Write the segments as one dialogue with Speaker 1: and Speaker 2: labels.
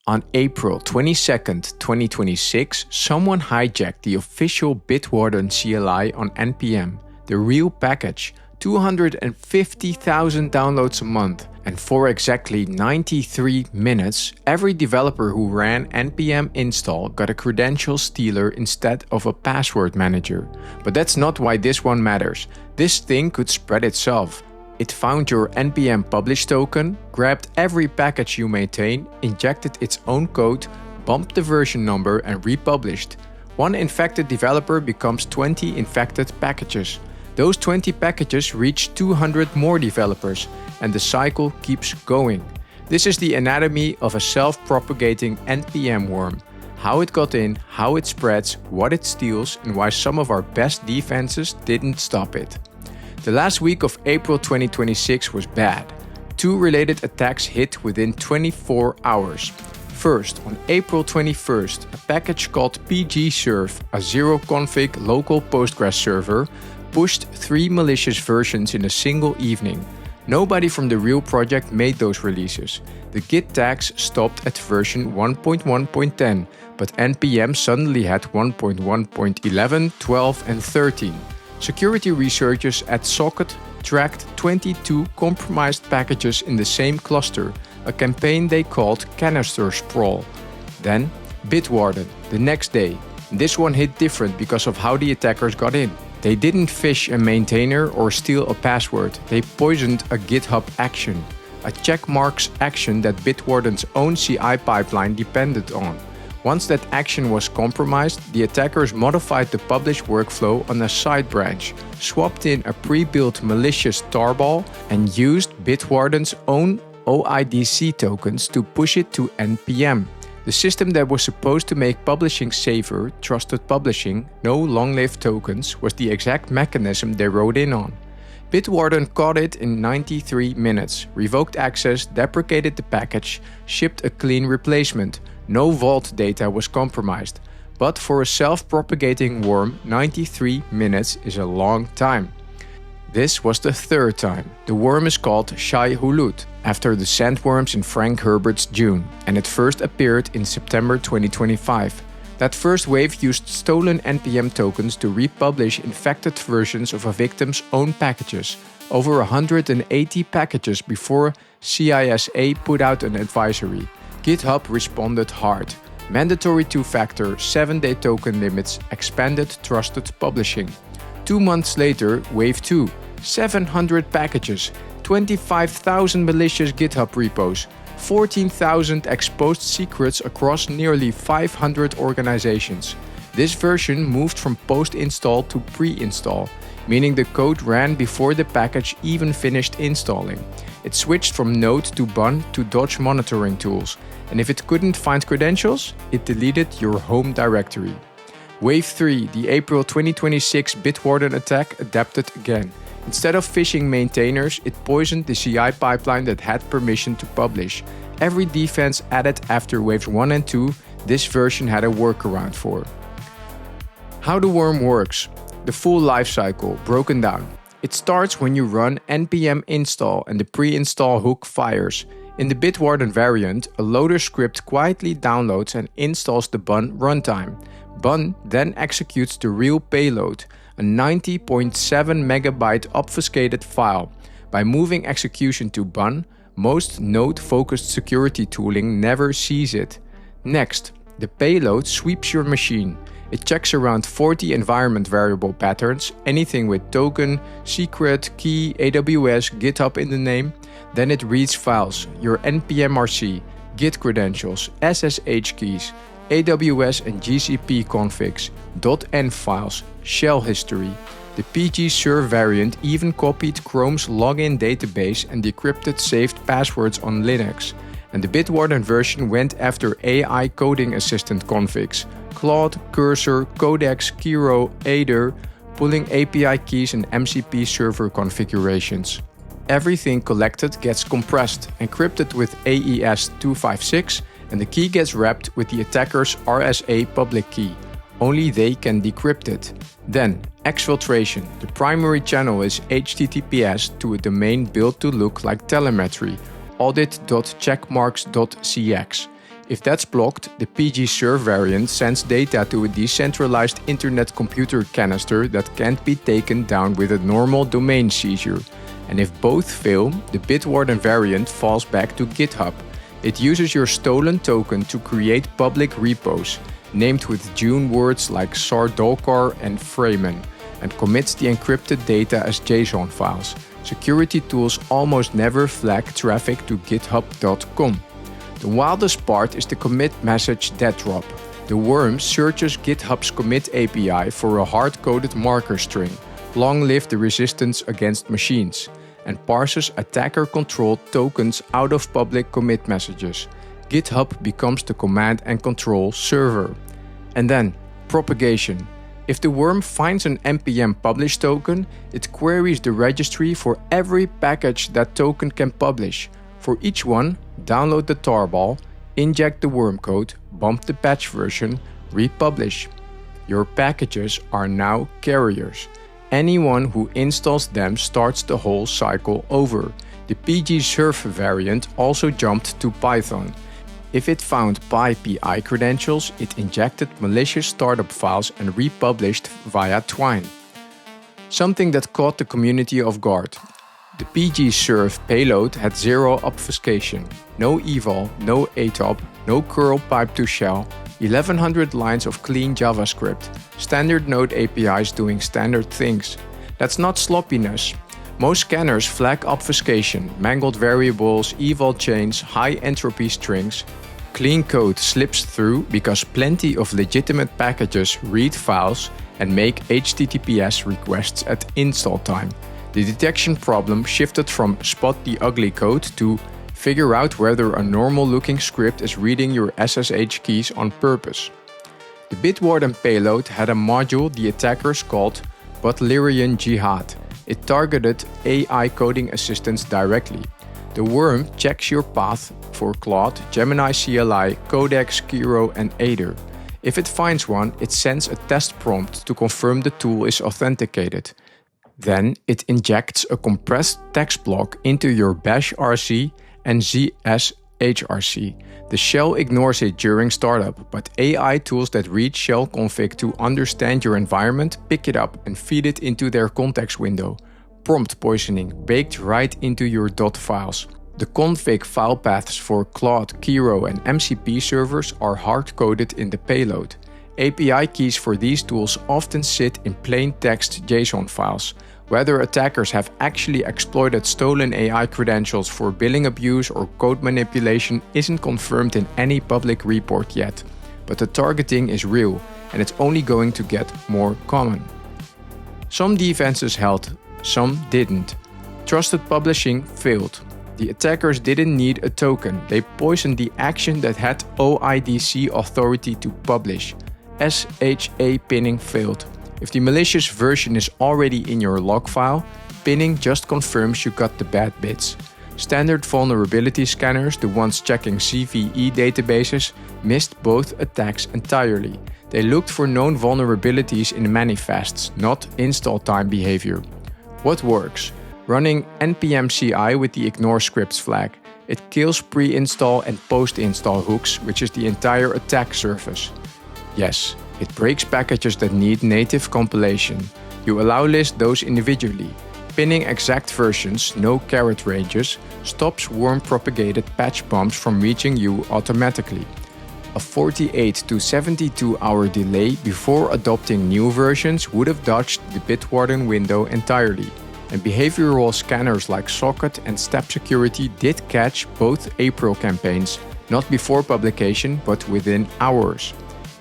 Speaker 1: On April 22nd, 2026, someone hijacked the official Bitwarden CLI on NPM, the real package, 250,000 downloads a month, and for exactly 93 minutes, every developer who ran npm install got a credential stealer instead of a password manager. But that's not why this one matters. This thing could spread itself. It found your npm publish token, grabbed every package you maintain, injected its own code, bumped the version number and republished. One infected developer becomes 20 infected packages. Those 20 packages reach 200 more developers, and the cycle keeps going. This is the anatomy of a self-propagating npm worm. How it got in, how it spreads, what it steals, and why some of our best defenses didn't stop it. The last week of April 2026 was bad. 2 related attacks hit within 24 hours. First, on April 21st, a package called pgserve, a zero-config local Postgres server, pushed 3 malicious versions in a single evening. Nobody from the real project made those releases. The Git tags stopped at version 1.1.10, but npm suddenly had 1.1.11, 12 and 13. Security researchers at Socket tracked 22 compromised packages in the same cluster, a campaign they called Canister Sprawl. Then, Bitwarden, the next day. This one hit different because of how the attackers got in. They didn't phish a maintainer or steal a password, they poisoned a GitHub action, a checkmarks action that Bitwarden's own CI pipeline depended on. Once that action was compromised, the attackers modified the publish workflow on a side branch, swapped in a pre-built malicious tarball, and used Bitwarden's own OIDC tokens to push it to npm. The system that was supposed to make publishing safer, trusted publishing, no long-lived tokens, was the exact mechanism they rode in on. Bitwarden caught it in 93 minutes, revoked access, deprecated the package, shipped a clean replacement. No vault data was compromised. But for a self-propagating worm, 93 minutes is a long time. This was the 3rd time. The worm is called Shai-Hulud, after the sandworms in Frank Herbert's Dune, and it first appeared in September 2025. That first wave used stolen npm tokens to republish infected versions of a victim's own packages, over 180 packages before CISA put out an advisory. GitHub responded hard. Mandatory 2-factor, 7-day token limits, expanded trusted publishing. 2 months later, Wave 2, 700 packages, 25,000 malicious GitHub repos, 14,000 exposed secrets across nearly 500 organizations. This version moved from post-install to pre-install, meaning the code ran before the package even finished installing. It switched from node to bun to dodge monitoring tools, and if it couldn't find credentials, it deleted your home directory. Wave 3, the April 2026 Bitwarden attack, adapted again. Instead of phishing maintainers, it poisoned the CI pipeline that had permission to publish. Every defense added after waves 1 and 2, this version had a workaround for. How the worm works. The full lifecycle, broken down. It starts when you run npm install and the pre-install hook fires. In the Bitwarden variant, a loader script quietly downloads and installs the bun runtime. Bun then executes the real payload, a 90.7 megabyte obfuscated file. By moving execution to bun, most node-focused security tooling never sees it. Next, the payload sweeps your machine. It checks around 40 environment variable patterns, anything with token, secret, key, AWS, GitHub in the name. Then it reads files, your npmrc, Git credentials, SSH keys, AWS and GCP configs, .env files, shell history. The pgserve variant even copied Chrome's login database and decrypted saved passwords on Linux. And the Bitwarden version went after AI coding assistant configs, Claude, Cursor, Codex, Kiro, Aider, pulling API keys and MCP server configurations. Everything collected gets compressed, encrypted with AES-256, and the key gets wrapped with the attacker's RSA public key. Only they can decrypt it. Then, exfiltration. The primary channel is HTTPS to a domain built to look like telemetry, audit.checkmarks.cx. If that's blocked, the pgserve variant sends data to a decentralized internet computer canister that can't be taken down with a normal domain seizure. And if both fail, the Bitwarden variant falls back to GitHub. It uses your stolen token to create public repos, named with June words like Sardolkar and Freeman, and commits the encrypted data as JSON files. Security tools almost never flag traffic to github.com. The wildest part is the commit message dead drop. The worm searches GitHub's commit API for a hard-coded marker string, long live the resistance against machines, and parses attacker-controlled tokens out of public commit messages. GitHub becomes the command and control server. And then, propagation. If the worm finds an npm publish token, it queries the registry for every package that token can publish. For each one, download the tarball, inject the worm code, bump the patch version, republish. Your packages are now carriers. Anyone who installs them starts the whole cycle over. The pgserve variant also jumped to Python. If it found PyPI credentials, it injected malicious startup files and republished via Twine. Something that caught the community off guard. The pgserve payload had zero obfuscation, no eval, no atop, no curl pipe to shell, 1100 lines of clean JavaScript, standard node APIs doing standard things. That's not sloppiness. Most scanners flag obfuscation, mangled variables, eval chains, high entropy strings. Clean code slips through because plenty of legitimate packages read files and make HTTPS requests at install time. The detection problem shifted from spot the ugly code to figure out whether a normal-looking script is reading your SSH keys on purpose. The Bitwarden payload had a module the attackers called Butlerian Jihad. It targeted AI coding assistants directly. The worm checks your path for Claude, Gemini CLI, Codex, Kiro, and Aider. If it finds one, it sends a test prompt to confirm the tool is authenticated. Then it injects a compressed text block into your bash RC and ZSHRC. The shell ignores it during startup, but AI tools that read shell config to understand your environment pick it up and feed it into their context window. Prompt poisoning baked right into your .dot files. The config file paths for Claude, Kiro, and MCP servers are hard-coded in the payload. API keys for these tools often sit in plain text JSON files. Whether attackers have actually exploited stolen AI credentials for billing abuse or code manipulation isn't confirmed in any public report yet. But the targeting is real, and it's only going to get more common. Some defenses held, some didn't. Trusted publishing failed. The attackers didn't need a token, they poisoned the action that had OIDC authority to publish. SHA pinning failed. If the malicious version is already in your log file, pinning just confirms you got the bad bits. Standard vulnerability scanners, the ones checking CVE databases, missed both attacks entirely. They looked for known vulnerabilities in manifests, not install time behavior. What works? Running npm CI with the ignore scripts flag. It kills pre-install and post-install hooks, which is the entire attack surface. Yes, it breaks packages that need native compilation. You allow list those individually. Pinning exact versions, no caret ranges, stops worm-propagated patch bumps from reaching you automatically. A 48 to 72 hour delay before adopting new versions would have dodged the Bitwarden window entirely. And behavioral scanners like Socket and Step Security did catch both April campaigns, not before publication but within hours.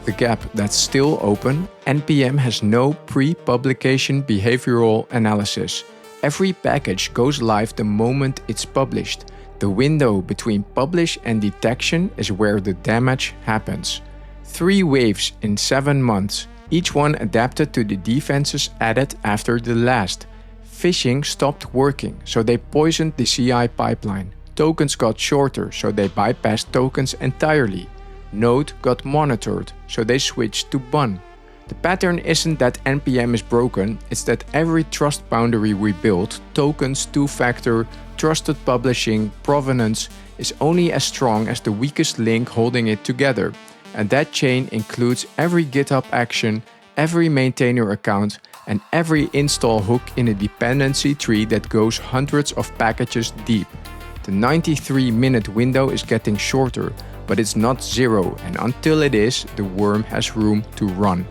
Speaker 1: The gap that's still open, NPM has no pre-publication behavioral analysis. Every package goes live the moment it's published. The window between publish and detection is where the damage happens. 3 waves in 7 months, each one adapted to the defenses added after the last. Phishing stopped working, so they poisoned the CI pipeline. Tokens got shorter, so they bypassed tokens entirely. Node got monitored, so they switched to bun. The pattern isn't that NPM is broken, it's that every trust boundary we built, tokens, two-factor, trusted publishing, provenance, is only as strong as the weakest link holding it together, and that chain includes every GitHub action, every maintainer account, and every install hook in a dependency tree that goes hundreds of packages deep. The 93-minute window is getting shorter, but it's not zero, and until it is, the worm has room to run.